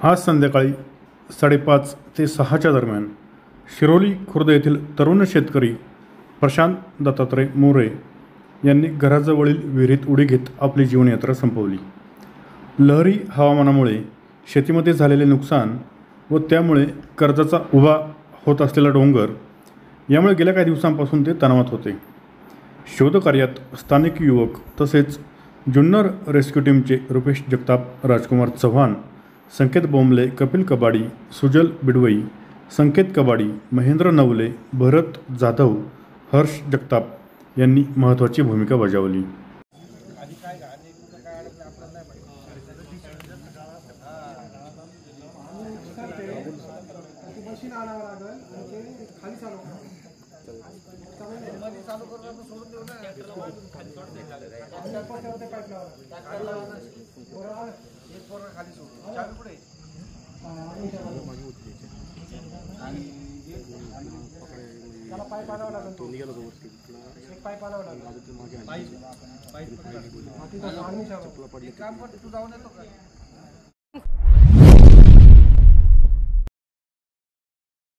आज संध्याकाळी 5:30 ते 6च्या दरम्यान शिरोली खुर्द येथील तरुण शेतकरी प्रशांत दत्तात्रय मोरे यांनी घराजवळील विहिरीत उडी घेत आपली जीवनयात्रा संपवली. लहरी हवामानामुळे शेतीमध्ये झालेले नुकसान व त्यामुळे कर्जाचा उभा होत असलेला डोंगर यामुळे गेल्या काही दिवसांपासून ते तणावात होते. शोधकार्यात स्थानिक युवक तसेच जुन्नर रेस्क्यू टीमचे रुपेश जगताप, राजकुमार चव्हाण, संकेत बोंबले, कपिल कबाडी, सुजल बिडवई, संकेत कबाडी, महेंद्र नवले, भरत जाधव, हर्ष जगताप यांनी महत्त्वाची भूमिका बजावली. पाईप आणावं लागेल.